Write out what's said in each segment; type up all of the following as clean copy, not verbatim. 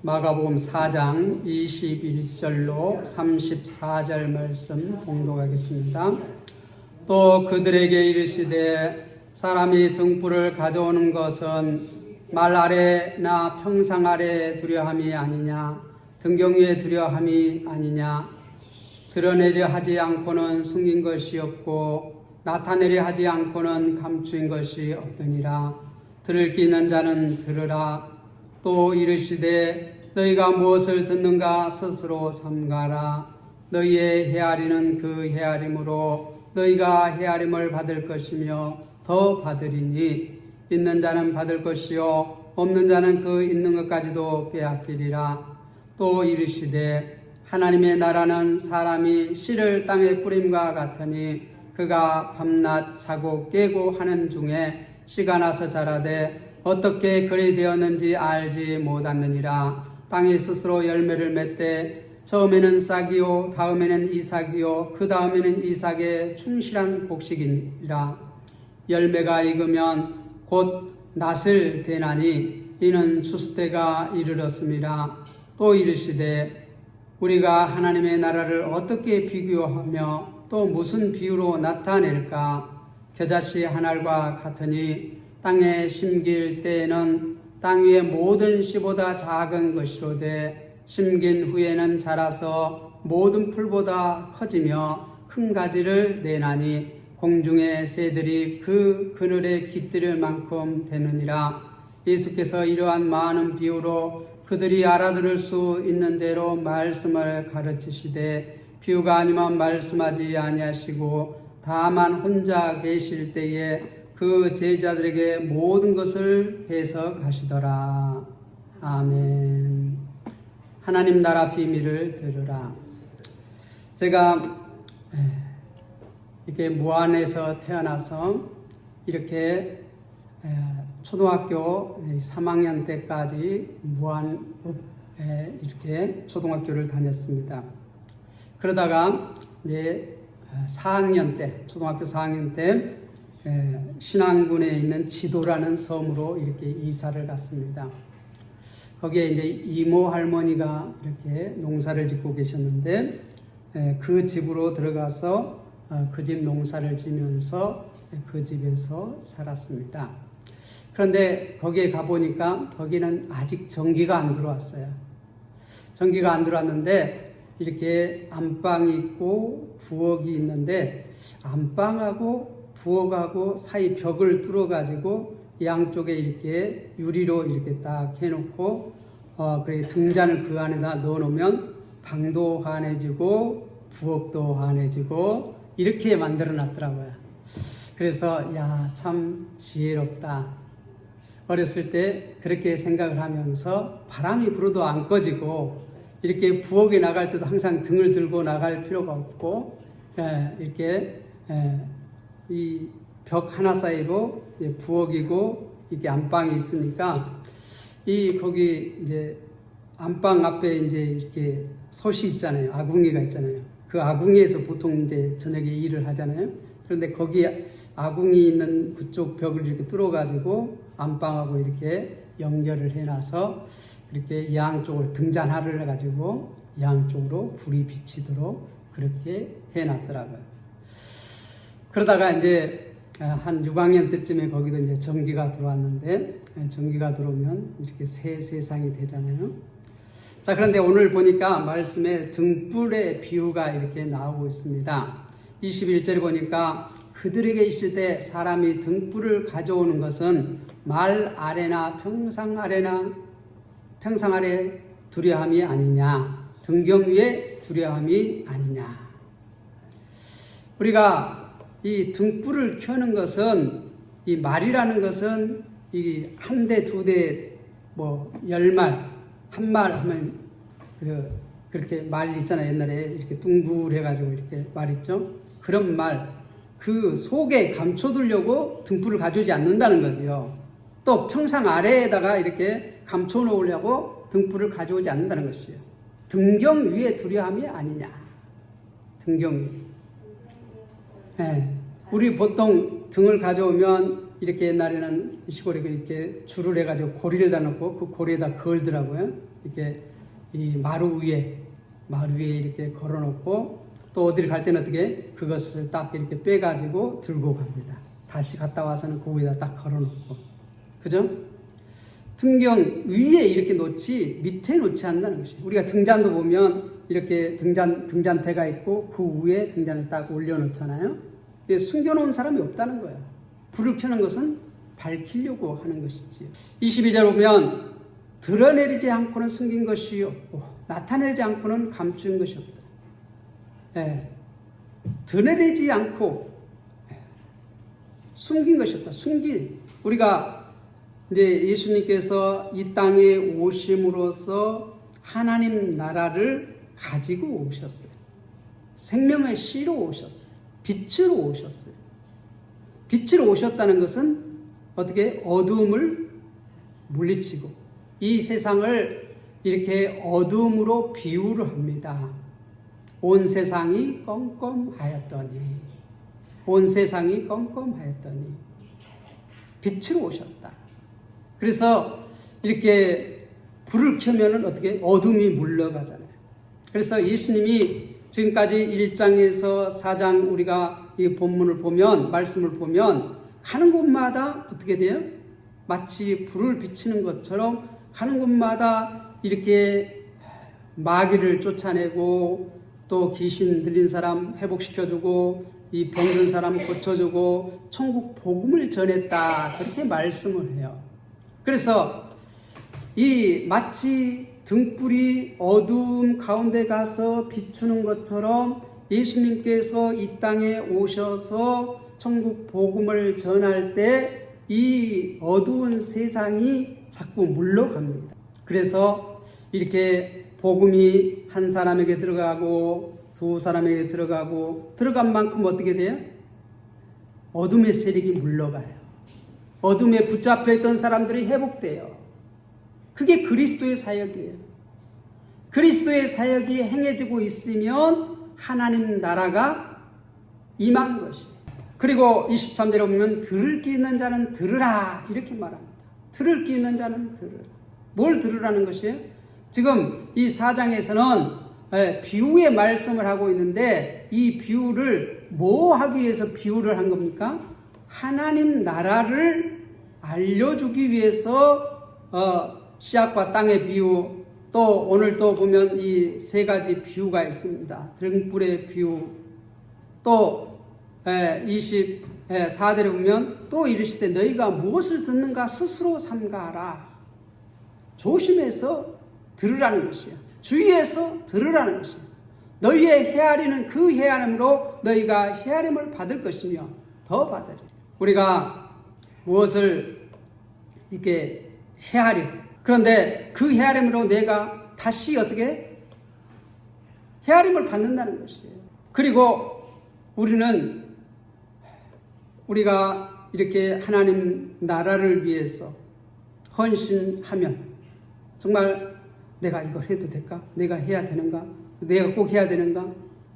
마가복음 4장 21절로 34절 말씀 봉독하겠습니다. 또 그들에게 이르시되 사람이 등불을 가져오는 것은 말 아래나 평상 아래 두려함이 아니냐, 등경 위에 두려함이 아니냐. 드러내려 하지 않고는 숨긴 것이 없고 나타내려 하지 않고는 감추인 것이 없느니라. 들을 귀 있는 자는 들으라. 또 이르시되 너희가 무엇을 듣는가 스스로 삼가라. 너희의 헤아리는 그 헤아림으로 너희가 헤아림을 받을 것이며 더 받으리니 있는 자는 받을 것이요 없는 자는 그 있는 것까지도 빼앗기리라. 또 이르시되 하나님의 나라는 사람이 씨를 땅에 뿌림과 같으니 그가 밤낮 자고 깨고 하는 중에 씨가 나서 자라되 어떻게 그리 되었는지 알지 못하느니라. 땅이 스스로 열매를 맺되 처음에는 싹이요 다음에는 이삭이요 그 다음에는 이삭의 충실한 곡식이니라. 열매가 익으면 곧 낫을 대나니 이는 추수 때가 이르렀음이라. 또 이르시되 우리가 하나님의 나라를 어떻게 비교하며 또 무슨 비유로 나타낼까? 겨자씨 한 알과 같으니 땅에 심길 때에는 땅 위의 모든 씨보다 작은 것이로되 심긴 후에는 자라서 모든 풀보다 커지며 큰 가지를 내나니 공중의 새들이 그 그늘에 깃들일 만큼 되느니라. 예수께서 이러한 많은 비유로 그들이 알아들을 수 있는 대로 말씀을 가르치시되 비유가 아니면 말씀하지 아니하시고 다만 혼자 계실 때에 그 제자들에게 모든 것을 해석하시더라. 아멘. 하나님 나라 비밀을 들으라. 제가 이렇게 무안에서 태어나서 이렇게 초등학교 3학년 때까지 무안읍에 이렇게 초등학교를 다녔습니다. 그러다가 이제 4학년 때, 초등학교 4학년 때 신안군에 있는 지도라는 섬으로 이렇게 이사를 갔습니다. 거기에 이제 이모 할머니가 이렇게 농사를 짓고 계셨는데 그 집으로 들어가서 그 집 농사를 지면서 그 집에서 살았습니다. 그런데 거기에 가보니까 거기는 아직 전기가 안 들어왔어요. 전기가 안 들어왔는데 이렇게 안방이 있고 부엌이 있는데 안방하고 부엌하고 사이 벽을 뚫어가지고 양쪽에 이렇게 유리로 이렇게 딱 해놓고 그래 등잔을 그 안에다 넣어놓으면 방도 환해지고 부엌도 환해지고 이렇게 만들어 놨더라고요. 그래서 야, 참 지혜롭다. 어렸을 때 그렇게 생각을 하면서 바람이 불어도 안 꺼지고 이렇게 부엌에 나갈 때도 항상 등을 들고 나갈 필요가 없고 이렇게 이 벽 하나 사이로 부엌이고 이게 안방이 있으니까 거기 이제 안방 앞에 이제 이렇게 솥이 있잖아요. 아궁이가 있잖아요. 그 아궁이에서 보통 이제 저녁에 일을 하잖아요. 그런데 거기 아궁이 있는 그쪽 벽을 이렇게 뚫어가지고 안방하고 이렇게 연결을 해놔서 이렇게 양쪽으로 등잔화를 해가지고 양쪽으로 불이 비치도록 그렇게 해놨더라고요. 그러다가 이제 한 6학년 때쯤에 거기도 이제 전기가 들어왔는데 전기가 들어오면 이렇게 새 세상이 되잖아요. 자, 그런데 오늘 보니까 말씀에 등불의 비유가 이렇게 나오고 있습니다. 21절에 보니까 그들에게 있을 때 사람이 등불을 가져오는 것은 말 아래나 평상 아래 두려함이 아니냐, 등경 위에 두려함이 아니냐. 우리가 이 등불을 켜는 것은 이 말이라는 것은 이 한 대, 두 대, 뭐 10말, 한 말 하면 그렇게 말 있잖아요. 옛날에 이렇게 둥글해가지고 이렇게 말 있죠. 그런 말, 그 속에 감춰두려고 등불을 가져오지 않는다는 거죠. 또 평상 아래에다가 이렇게 감춰놓으려고 등불을 가져오지 않는다는 것이에요. 등경 위에 두려움이 아니냐. 등경 위. 네. 우리 보통 등을 가져오면 이렇게 옛날에는 시골에 이렇게 줄을 해가지고 고리를 다 놓고 그 고리에다 걸더라고요. 이렇게 이 마루 위에 이렇게 걸어놓고 또 어디를 갈 때는 어떻게 그것을 딱 이렇게 빼가지고 들고 갑니다. 다시 갔다 와서는 거기다 딱 걸어놓고, 그죠? 등경 위에 이렇게 놓지 밑에 놓지 않는다는 것이에요. 우리가 등잔도 보면 이렇게 등잔대가 있고 그 위에 등잔을 딱 올려놓잖아요. 숨겨놓은 사람이 없다는 거예요. 불을 켜는 것은 밝히려고 하는 것이지. 22절 보면 드러내리지 않고는 숨긴 것이 없고 나타내지 않고는 감춘 것이 없다. 예. 드러내지 않고 숨긴 것이 없다. 우리가 이제 예수님께서 이 땅에 오심으로써 하나님 나라를 가지고 오셨어요. 생명의 씨로 오셨어요. 빛으로 오셨어요. 빛으로 오셨다는 것은 어떻게 어두움을 물리치고 이 세상을 이렇게 어두움으로 비유를 합니다. 온 세상이 껌껌하였더니 빛으로 오셨다. 그래서 이렇게 불을 켜면은 어떻게 어둠이 물러가잖아요. 그래서 예수님이 지금까지 1장에서 4장 우리가 이 본문을 보면 말씀을 보면 가는 곳마다 어떻게 돼요? 마치 불을 비치는 것처럼 가는 곳마다 이렇게 마귀를 쫓아내고 또 귀신 들린 사람 회복시켜주고 이 병든 사람 고쳐주고 천국 복음을 전했다, 그렇게 말씀을 해요. 그래서 이 마치 등불이 어두움 가운데 가서 비추는 것처럼 예수님께서 이 땅에 오셔서 천국 복음을 전할 때 이 어두운 세상이 자꾸 물러갑니다. 그래서 이렇게 복음이 한 사람에게 들어가고 두 사람에게 들어간 만큼 어떻게 돼요? 어둠의 세력이 물러가요. 어둠에 붙잡혀 있던 사람들이 회복돼요. 그게 그리스도의 사역이에요. 그리스도의 사역이 행해지고 있으면 하나님 나라가 임한 것이에요. 그리고 23절에 보면 들을 귀 있는 자는 들으라, 이렇게 말합니다. 들을 귀 있는 자는 들으라. 뭘 들으라는 것이에요? 지금 이 4장에서는 비유의 말씀을 하고 있는데 이 비유를 뭐 하기 위해서 비유를 한 겁니까? 하나님 나라를 알려주기 위해서 씨앗과 땅의 비유, 또 오늘 또 보면 이 세 가지 비유가 있습니다. 등불의 비유, 또 24절에 보면 또 이르시되 너희가 무엇을 듣는가 스스로 삼가하라. 조심해서 들으라는 것이야. 주의해서 들으라는 것이야. 너희의 헤아리는 그 헤아림으로 너희가 헤아림을 받을 것이며 더 받으리. 우리가 무엇을 이렇게 헤아려. 그런데 그 헤아림으로 내가 다시 어떻게 헤아림을 받는다는 것이에요. 그리고 우리가 이렇게 하나님 나라를 위해서 헌신하면 정말 내가 이걸 해도 될까? 내가 해야 되는가? 내가 꼭 해야 되는가?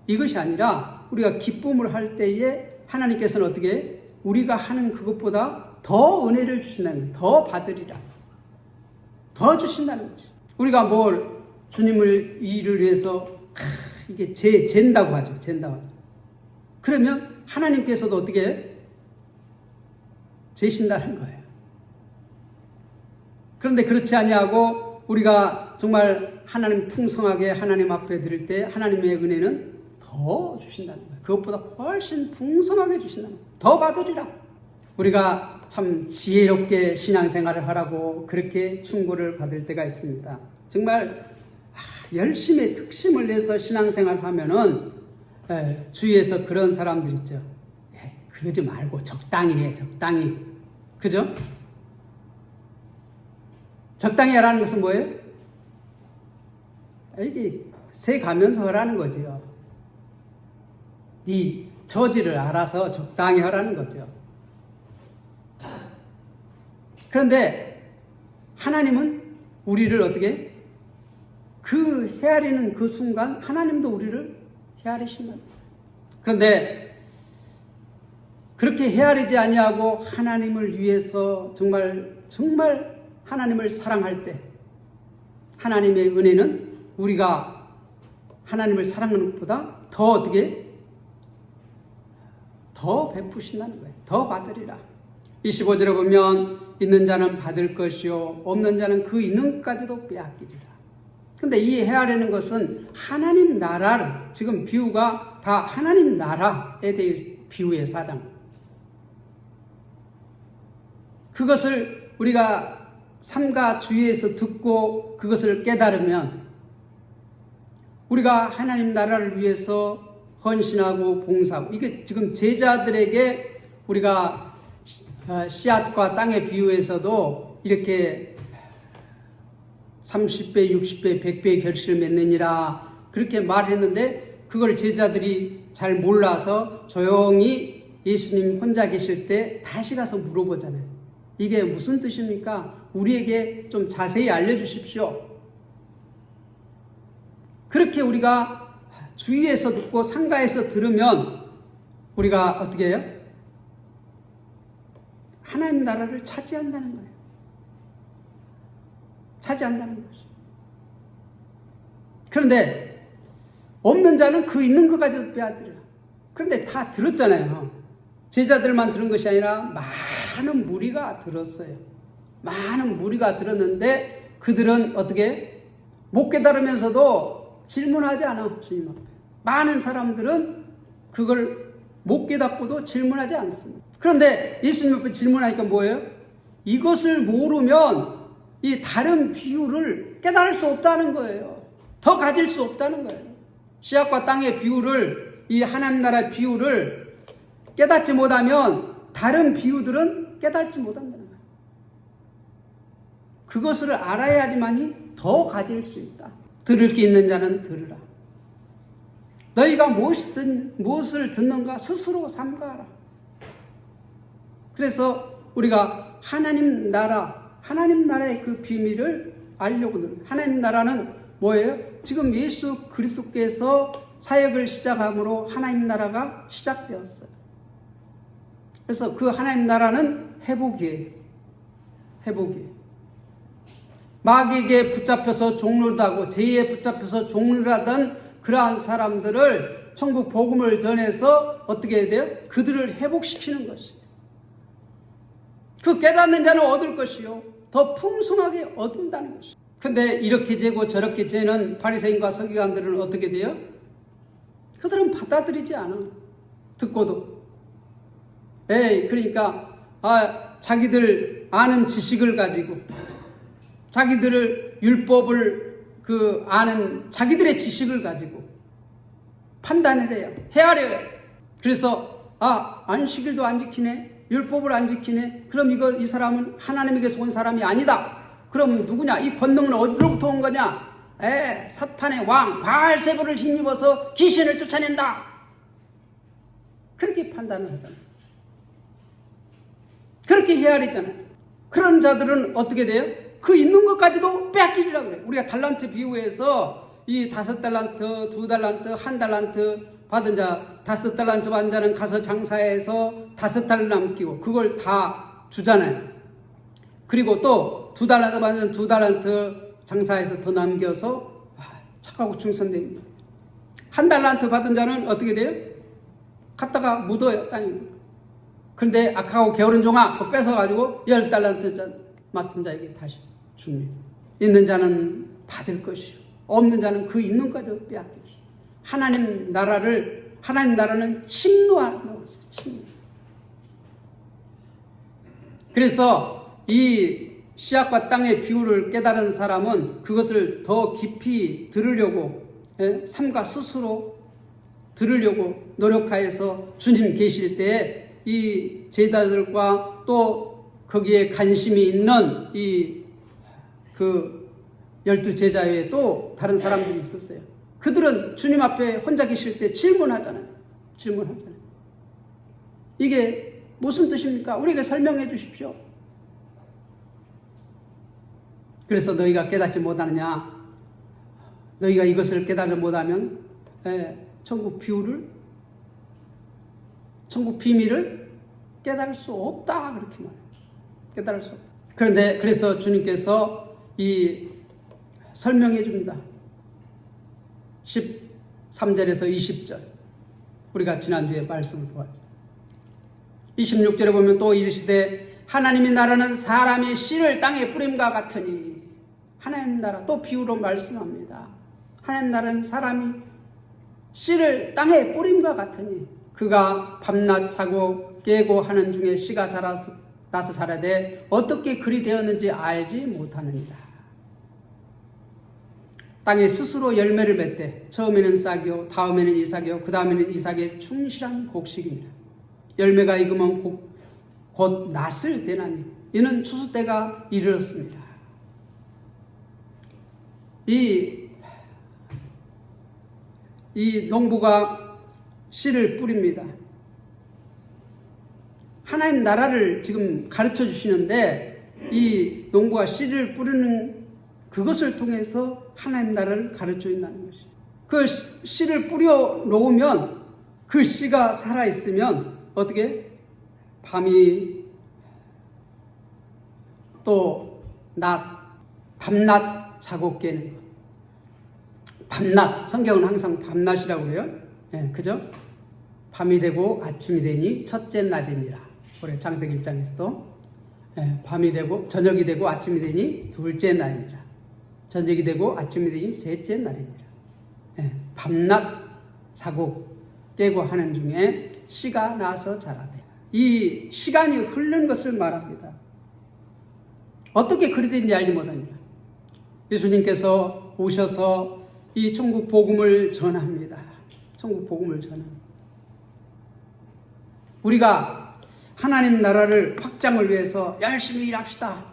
이것이 아니라 우리가 기쁨을 할 때에 하나님께서는 어떻게 우리가 하는 그것보다 더 은혜를 주신다는 거예요. 더 받으리라. 더 주신다는 거죠. 우리가 뭘 주님을 일을 위해서 이게 잰다고 하죠. 그러면 하나님께서도 어떻게 재신다는 거예요. 그런데 그렇지 아니하고 우리가 정말 하나님 풍성하게 하나님 앞에 드릴 때 하나님의 은혜는 더 주신다는 거예요. 그것보다 훨씬 풍성하게 주신다는 거예요. 더 받으리라. 우리가 참 지혜롭게 신앙생활을 하라고 그렇게 충고를 받을 때가 있습니다. 정말 열심히 특심을 내서 신앙생활을 하면은 주위에서 그런 사람들 있죠. 그러지 말고 적당히 해, 적당히. 그죠? 적당히 하라는 것은 뭐예요? 이게 새 가면서 하라는 거죠. 네 처지를 알아서 적당히 하라는 거죠. 그런데 하나님은 우리를 어떻게 그 헤아리는 그 순간 하나님도 우리를 헤아리신다. 그런데 그렇게 헤아리지 아니하고 하나님을 위해서 정말 하나님을 사랑할 때 하나님의 은혜는 우리가 하나님을 사랑하는 것보다 더 어떻게? 더 베푸신다는 거예요. 더 받으리라. 25절에 보면 있는 자는 받을 것이요 없는 자는 그 있는 것까지도 빼앗기리라. 근데 이 헤아리는 것은 하나님 나라를, 지금 비유가 다 하나님 나라에 대해 비유의 사장. 그것을 우리가 삼가 주의에서 듣고 그것을 깨달으면 우리가 하나님 나라를 위해서 헌신하고 봉사하고, 이게 지금 제자들에게 우리가 씨앗과 땅의 비유에서도 이렇게 30배, 60배, 100배의 결실을 맺느니라 그렇게 말했는데, 그걸 제자들이 잘 몰라서 조용히 예수님 혼자 계실 때 다시 가서 물어보잖아요. 이게 무슨 뜻입니까? 우리에게 좀 자세히 알려주십시오. 그렇게 우리가 주위에서 듣고 상가에서 들으면 우리가 어떻게 해요? 하나님 나라를 차지한다는 거예요. 차지한다는 것이죠. 그런데 없는 자는 그 있는 것까지도 빼앗들어요. 그런데 다 들었잖아요. 제자들만 들은 것이 아니라 많은 무리가 들었어요. 많은 무리가 들었는데 그들은 어떻게? 못 깨달으면서도 질문하지 않아, 주님 앞에. 많은 사람들은 그걸 못 깨닫고도 질문하지 않습니다. 그런데 예수님 앞에 질문하니까 뭐예요? 이것을 모르면 이 다른 비유를 깨달을 수 없다는 거예요. 더 가질 수 없다는 거예요. 씨앗과 땅의 비유를, 이 하나님 나라의 비유를 깨닫지 못하면 다른 비유들은 깨닫지 못한다는 거예요. 그것을 알아야지만이 더 가질 수 있다. 들을 게 있는 자는 들으라. 너희가 무엇을 듣는가 스스로 삼가하라. 그래서 우리가 하나님 나라의 그 비밀을 알려고 노력해요. 하나님 나라는 뭐예요? 지금 예수 그리스도께서 사역을 시작함으로 하나님 나라가 시작되었어요. 그래서 그 하나님 나라는 회복이에요. 회복이에요. 마귀에게 붙잡혀서 종노릇하고 죄에 붙잡혀서 종노릇하던 그러한 사람들을 천국 복음을 전해서 어떻게 해야 돼요? 그들을 회복시키는 것이에요. 그 깨닫는 자는 얻을 것이요 더 풍성하게 얻는다는 것이에요. 근데 이렇게 재고 저렇게 재는 바리새인과 서기관들은 어떻게 돼요? 그들은 받아들이지 않아. 듣고도. 그러니까 자기들 아는 지식을 가지고 자기들을 율법을 아는 자기들의 지식을 가지고 판단을 해요. 헤아려요. 그래서 안식일도 안 지키네. 율법을 안 지키네. 그럼 이 사람은 하나님에게서 온 사람이 아니다. 그럼 누구냐? 이 권능은 어디로부터 온 거냐? 사탄의 왕 바알세불을 힘입어서 귀신을 쫓아낸다. 그렇게 판단을 하잖아요. 그렇게 헤아리잖아요. 그런 자들은 어떻게 돼요? 그 있는 것까지도 빼앗기리라 그래요. 우리가 달란트 비유에서 이 5달란트, 2달란트, 1달란트 받은 자, 5달란트 받은 자는 가서 장사해서 5달 남기고 그걸 다 주잖아요. 그리고 또 2달란트 받은 2달란트 장사해서 더 남겨서 착하고 충성됩니다. 1달란트 받은 자는 어떻게 돼요? 갖다가 묻어요, 땅에. 그런데 악하고 게으른 종아 그거 뺏어가지고 10달란트 맡은 자에게 다시 줍니다. 있는 자는 받을 것이요 없는 자는 그 있는 것까지도 빼앗길 것이요. 하나님 나라는 침노하는 것이에요. 침노. 그래서 이 씨앗과 땅의 비유를 깨달은 사람은 그것을 더 깊이 들으려고 삶과 스스로 들으려고 노력하여서 주님 계실 때에 이 제자들과 또 거기에 관심이 있는 그 12제자 외에 또 다른 사람들이 있었어요. 그들은 주님 앞에 혼자 계실 때 질문하잖아요. 이게 무슨 뜻입니까? 우리에게 설명해 주십시오. 그래서 너희가 깨닫지 못하느냐? 너희가 이것을 깨닫지 못하면 천국 비밀을 깨달을 수 없다. 그렇게 말해요. 깨달을 수 없다. 그런데 그래서 주님께서 이 설명해 줍니다. 13절에서 20절. 우리가 지난주에 말씀을 보았죠. 26절에 보면 또 이르시되 하나님의 나라는 사람의 씨를 땅에 뿌림과 같으니, 하나님 나라 또 비유로 말씀합니다. 하나님 나라는 사람이 씨를 땅에 뿌림과 같으니 그가 밤낮 자고 깨고 하는 중에 씨가 나서 자라되 어떻게 그리 되었는지 알지 못하느니라. 땅에 스스로 열매를 맺되 처음에는 싹이요 다음에는 이삭이요 그 다음에는 이삭의 충실한 곡식입니다. 열매가 익으면 곧 낫을 되나니 이는 추수 때가 이르렀습니다. 이 농부가 씨를 뿌립니다. 하나님 나라를 지금 가르쳐 주시는데 이 농부가 씨를 뿌리는 그것을 통해서 하나님 나라를 가르쳐 준다는 것이에요. 그 씨를 뿌려 놓으면 그 씨가 살아있으면 어떻게? 밤이 또 밤낮 자고 깨는 거. 밤낮, 성경은 항상 밤낮이라고 그래요. 예, 그죠? 밤이 되고 아침이 되니 첫째 날이니라. 올해 창세기 1장에서도 밤이 되고 저녁이 되고 아침이 되니 둘째 날이니라. 저녁이 되고 아침이 되니 셋째 날이니라. 밤낮 자고 깨고 하는 중에 씨가 나서 자라되. 이 시간이 흐르는 것을 말합니다. 어떻게 그리 된지 알지 못합니다. 예수님께서 오셔서 이 천국 복음을 전합니다. 천국 복음을 전합니다. 우리가 하나님 나라를 확장을 위해서 열심히 일합시다.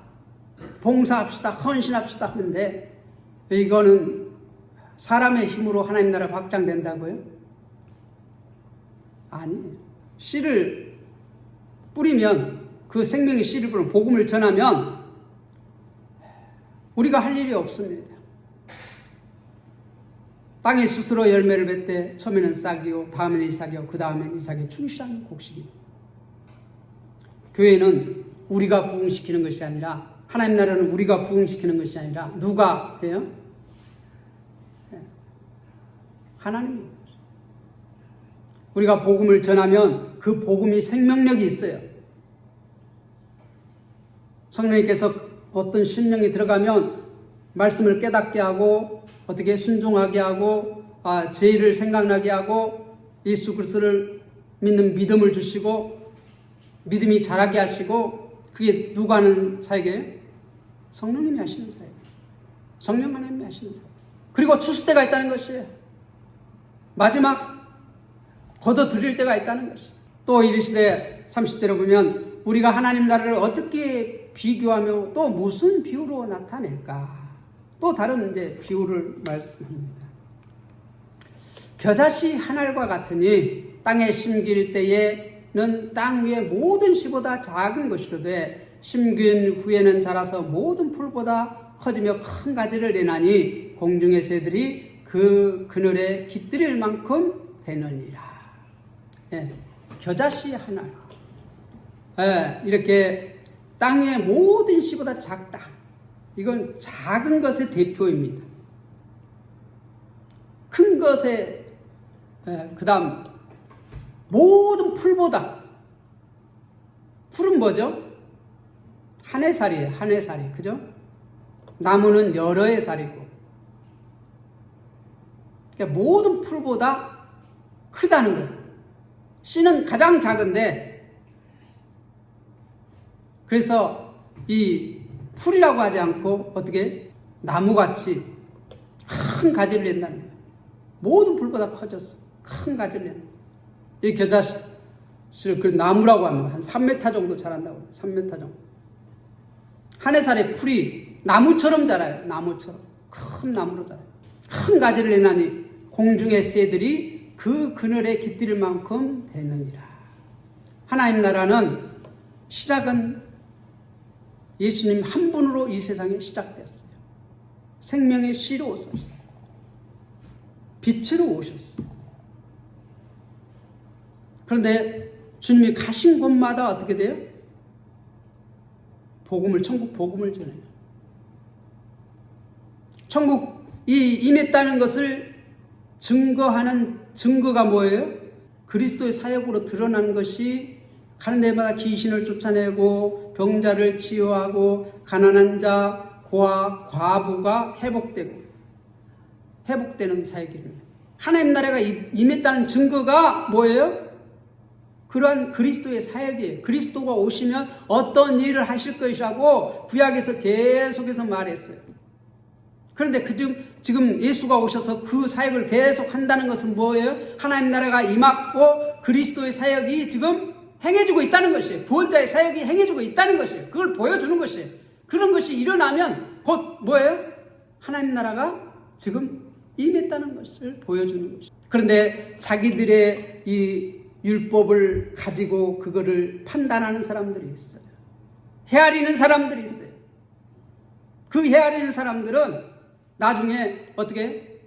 봉사합시다. 헌신합시다. 하는데 이거는 사람의 힘으로 하나님 나라가 확장된다고요? 아니에요. 씨를 뿌리면 그 생명의 씨를 뿌리면 복음을 전하면 우리가 할 일이 없습니다. 땅에 스스로 열매를 맺되 처음에는 싹이요 다음에는 이삭이요 그 다음에는 이삭의 충실한 곡식입니다. 교회는 우리가 부흥시키는 것이 아니라, 하나님 나라는 우리가 부흥시키는 것이 아니라 누가 해요? 하나님입니다. 우리가 복음을 전하면 그 복음이 생명력이 있어요. 성령님께서 어떤 심령이 들어가면 말씀을 깨닫게 하고 어떻게 순종하게 하고 죄를 생각나게 하고 예수 그리스도를 믿는 믿음을 주시고 믿음이 자라게 하시고, 그게 누가 하는 사역이에요? 성령님이 하시는 사역. 성령 하나님이 하시는 사역. 그리고 추수 때가 있다는 것이에요. 마지막 거둬들일 때가 있다는 것이에요. 또 이르시되 30절에 보면 우리가 하나님 나라를 어떻게 비교하며 또 무슨 비유로 나타낼까? 또 다른 이제 비유를 말씀합니다. 겨자씨 한 알과 같으니 땅에 심길 때에는 땅 위의 모든 씨보다 작은 것이로되 심긴 후에는 자라서 모든 풀보다 커지며 큰 가지를 내나니 공중의 새들이 그 그늘에 깃들일 만큼 되느니라. 겨자씨 한 알. 이렇게 땅의 모든 씨보다 작다. 이건 작은 것의 대표입니다. 큰 것의 그 다음 모든 풀보다, 풀은 뭐죠? 한 해살이에요. 한 해살이. 그죠? 나무는 여러 해살이고, 그러니까 모든 풀보다 크다는 거예요. 씨는 가장 작은데, 그래서 이 풀이라고 하지 않고 어떻게 나무같이 큰 가지를 낸다는 거예요. 모든 풀보다 커졌어. 큰 가지를 낸다. 이 겨자씨를 그 나무라고 합니다. 한 3m 정도 자란다고. 3m 정도. 한 해살의 풀이 나무처럼 자라요. 나무처럼. 큰 나무로 자라요. 큰 가지를 내나니 공중의 새들이 그 그늘에 깃들일 만큼 되느니라. 하나님 나라는 시작은 예수님 한 분으로 이 세상에 시작됐어요. 생명의 씨로 오셨어요. 빛으로 오셨어요. 그런데 주님이 가신 곳마다 어떻게 돼요? 천국 복음을 전해요. 천국이 임했다는 것을 증거하는 증거가 뭐예요? 그리스도의 사역으로 드러난 것이 가는 데마다 귀신을 쫓아내고 병자를 치유하고 가난한 자, 고아, 과부가 회복되는 사역입니다. 하나님 나라가 임했다는 증거가 뭐예요? 그러한 그리스도의 사역이에요. 그리스도가 오시면 어떤 일을 하실 것이라고 구약에서 계속해서 말했어요. 그런데 지금 예수가 오셔서 그 사역을 계속 한다는 것은 뭐예요? 하나님 나라가 임했고 그리스도의 사역이 지금 행해지고 있다는 것이에요. 구원자의 사역이 행해지고 있다는 것이에요. 그걸 보여주는 것이에요. 그런 것이 일어나면 곧 뭐예요? 하나님 나라가 지금 임했다는 것을 보여주는 것이에요. 그런데 자기들의 이 율법을 가지고 그거를 판단하는 사람들이 있어요. 헤아리는 사람들이 있어요. 그 헤아리는 사람들은 나중에 어떻게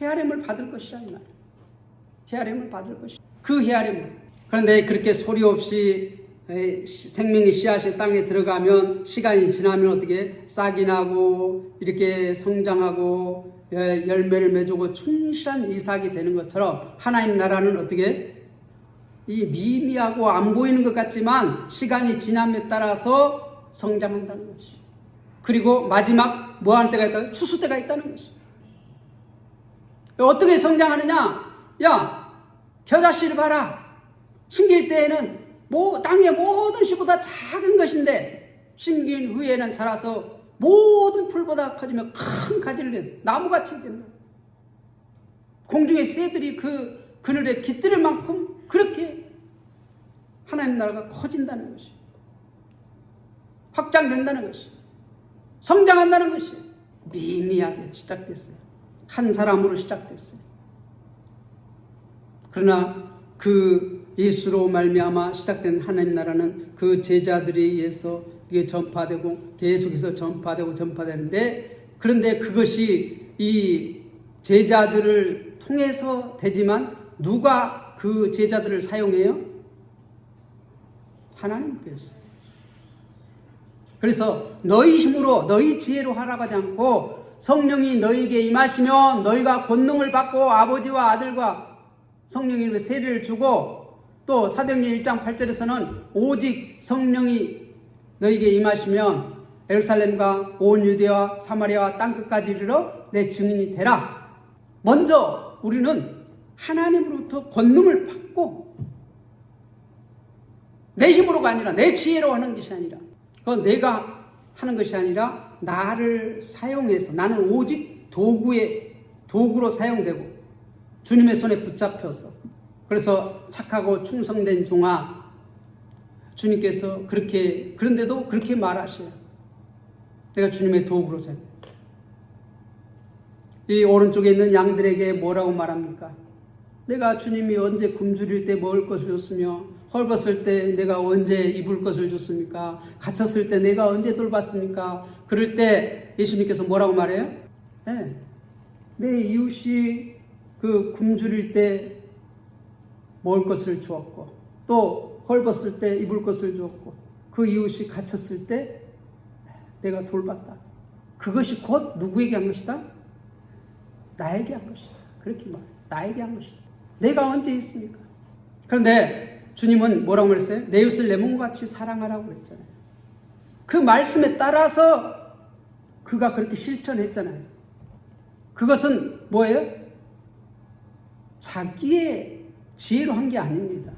헤아림을 받을 것이라 이 말이에요. 헤아림을 받을 것이다. 그 헤아림을. 그런데 그렇게 소리 없이 생명의 씨앗이 땅에 들어가면 시간이 지나면 어떻게 싹이 나고 이렇게 성장하고 열매를 맺고 충실한 이삭이 되는 것처럼 하나님 나라는 어떻게 이 미미하고 안 보이는 것 같지만 시간이 지남에 따라서 성장한다는 것이. 그리고 마지막 뭐 하는 때가 있다? 추수 때가 있다는 것이. 어떻게 성장하느냐? 야, 겨자씨를 봐라. 심길 때에는 땅의 모든 씨보다 작은 것인데 심긴 후에는 자라서 모든 풀보다 커지며 큰 가지를 낸 나무같이 된다. 공중의 새들이 그 그늘에 깃들 만큼 그렇게 하나님 나라가 커진다는 것이, 확장된다는 것이, 성장한다는 것이 미미하게 시작됐어요. 한 사람으로 시작됐어요. 그러나 그 예수로 말미암아 시작된 하나님 나라는 그 제자들에 의해서 이게 전파되고 계속해서 전파되는데, 그런데 그것이 이 제자들을 통해서 되지만 누가 그 제자들을 사용해요? 하나님께서. 그래서 너희 힘으로 너희 지혜로 하라고 하지 않고 성령이 너희에게 임하시면 너희가 권능을 받고 아버지와 아들과 성령이 세례를 주고, 또 사도행전 1장 8절에서는 오직 성령이 너희에게 임하시면 예루살렘과 온 유대와 사마리아와 땅끝까지 이르러 내 증인이 되라. 먼저 우리는 하나님으로부터 권능을 받고 내 힘으로가 아니라 내 지혜로 하는 것이 아니라, 그건 내가 하는 것이 아니라 나를 사용해서, 나는 오직 도구로 사용되고 주님의 손에 붙잡혀서, 그래서 착하고 충성된 종아, 주님께서 그런데도 그렇게 말하셔요. 내가 주님의 도구로 사용. 이 오른쪽에 있는 양들에게 뭐라고 말합니까? 내가 주님이 언제 굶주릴 때 먹을 것을 줬으며 헐벗을 때 내가 언제 입을 것을 줬습니까? 갇혔을 때 내가 언제 돌봤습니까? 그럴 때 예수님께서 뭐라고 말해요? 네. 내 이웃이 그 굶주릴 때 먹을 것을 주었고, 또 헐벗을 때 입을 것을 주었고, 그 이웃이 갇혔을 때 내가 돌봤다. 그것이 곧 누구에게 한 것이다? 나에게 한 것이다. 그렇게 말해요. 나에게 한 것이다. 내가 언제 했습니까? 그런데 주님은 뭐라고 말했어요? 내 이웃을 내 몸같이 사랑하라고 그랬잖아요. 그 말씀에 따라서 그가 그렇게 실천했잖아요. 그것은 뭐예요? 자기의 지혜로 한 게 아닙니다.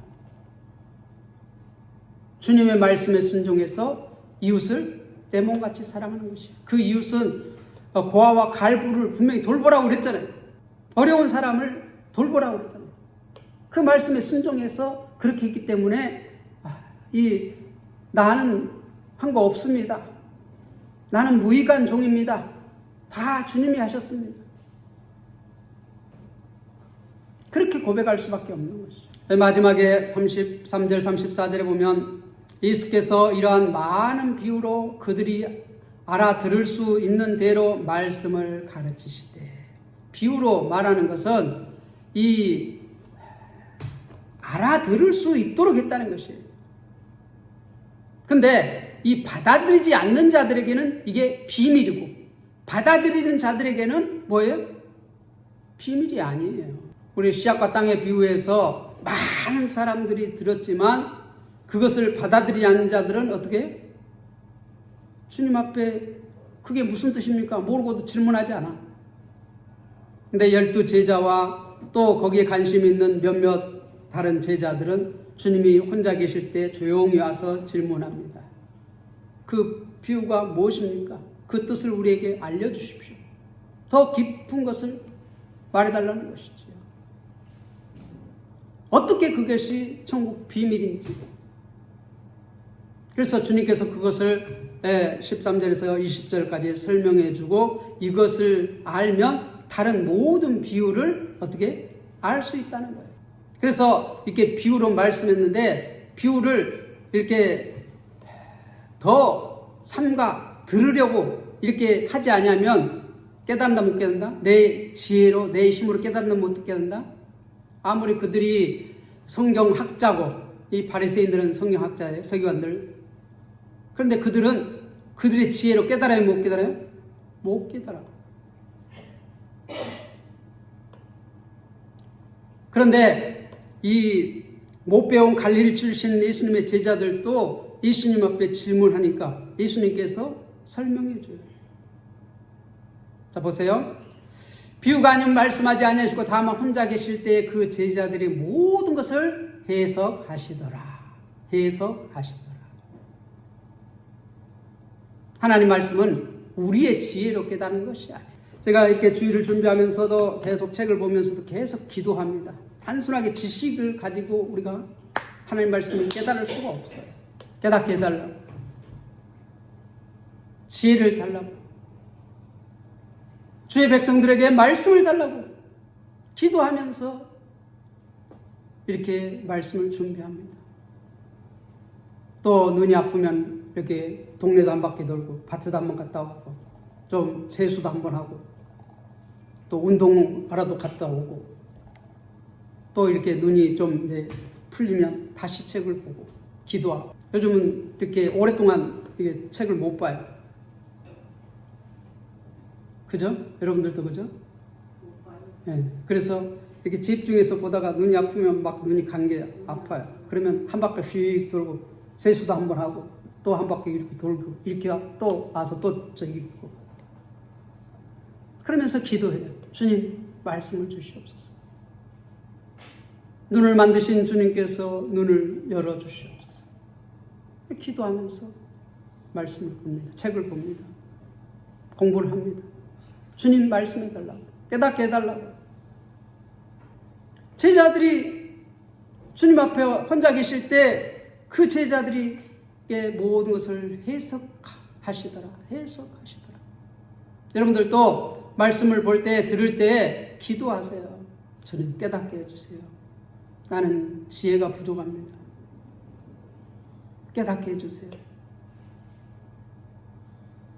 주님의 말씀에 순종해서 이웃을 내 몸같이 사랑하는 것이에요. 그 이웃은 고아와 갈부를 분명히 돌보라고 그랬잖아요. 어려운 사람을 돌보라고 그랬잖아요. 그 말씀에 순종해서 그렇게 했기 때문에 나는 한 거 없습니다. 나는 무익한 종입니다. 다 주님이 하셨습니다. 그렇게 고백할 수밖에 없는 것이죠. 마지막에 33절 34절에 보면 예수께서 이러한 많은 비유로 그들이 알아들을 수 있는 대로 말씀을 가르치시되, 비유로 말하는 것은 이 알아들을 수 있도록 했다는 것이에요. 근데 이 받아들이지 않는 자들에게는 이게 비밀이고, 받아들이는 자들에게는 뭐예요? 비밀이 아니에요. 우리 씨앗과 땅의 비유에서 많은 사람들이 들었지만 그것을 받아들이지 않는 자들은 어떻게 해요? 주님 앞에 그게 무슨 뜻입니까? 모르고도 질문하지 않아. 근데 12제자와 또 거기에 관심 있는 몇몇 다른 제자들은 주님이 혼자 계실 때 조용히 와서 질문합니다. 그 비유가 무엇입니까? 그 뜻을 우리에게 알려주십시오. 더 깊은 것을 말해달라는 것이죠. 어떻게 그것이 천국 비밀인지. 그래서 주님께서 그것을 13절에서 20절까지 설명해 주고 이것을 알면 다른 모든 비유를 어떻게 알 수 있다는 거예요. 그래서 이렇게 비유로 말씀했는데 비유를 이렇게 더 삼가 들으려고 이렇게 하지 않으면 깨닫는다 못 깨닫는다? 내 지혜로 내 힘으로 깨닫는다 못 깨닫는다? 아무리 그들이 성경학자고 이 바리새인들은 성경학자예요. 서기관들. 그런데 그들은 그들의 지혜로 깨달아요 못 깨달아요? 못 깨달아. 그런데 이 못 배운 갈릴리 출신 예수님의 제자들도 예수님 앞에 질문하니까 예수님께서 설명해 줘요. 자 보세요. 비유가 아니면 말씀하지 아니하시고 다만 혼자 계실 때 그 제자들이 모든 것을 해석하시더라. 해석하시더라. 하나님 말씀은 우리의 지혜로 깨닫는 것이 아니에요. 제가 이렇게 주일을 준비하면서도 계속 책을 보면서도 계속 기도합니다. 단순하게 지식을 가지고 우리가 하나님 말씀을 깨달을 수가 없어요. 깨닫게 해달라고. 지혜를 달라고. 주의 백성들에게 말씀을 달라고. 기도하면서 이렇게 말씀을 준비합니다. 또 눈이 아프면 이렇게 동네도 한 바퀴 돌고 밭에도 한번 갔다 오고 좀 세수도 한번 하고 또 운동하러도 갔다 오고 또 이렇게 눈이 좀 이제 풀리면 다시 책을 보고 기도하고. 요즘은 이렇게 오랫동안 이게 책을 못 봐요. 그죠? 여러분들도 그죠? 못 봐요. 네. 그래서 이렇게 집중해서 보다가 눈이 아프면 막 눈이 간 게 아파요. 그러면 한 바퀴 휙 돌고 세수도 한번 하고 또 한 바퀴 이렇게 돌고 이렇게 또 와서 또 저기 있고 그러면서 기도해요. 주님 말씀을 주시옵소서. 눈을 만드신 주님께서 눈을 열어주시옵소서. 기도하면서 말씀을 봅니다. 책을 봅니다. 공부를 합니다. 주님 말씀해달라고. 깨닫게 해달라고. 제자들이 주님 앞에 혼자 계실 때 그 제자들이 모든 것을 해석하시더라. 해석하시더라. 여러분들도 말씀을 볼 때, 들을 때 기도하세요. 주님 깨닫게 해주세요. 나는 지혜가 부족합니다. 깨닫게 해주세요.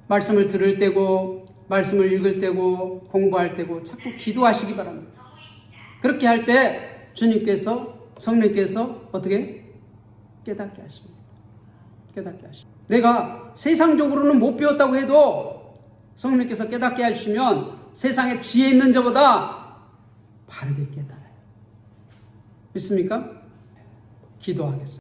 말씀을 들을 때고, 말씀을 읽을 때고, 공부할 때고 자꾸 기도하시기 바랍니다. 그렇게 할 때 주님께서, 성령께서 어떻게? 깨닫게 하십니다. 깨닫게 하십니다. 내가 세상적으로는 못 배웠다고 해도 성령께서 깨닫게 하시면 세상에 지혜 있는 자보다 바르게 깨달아요. 믿습니까? 기도하겠습니다.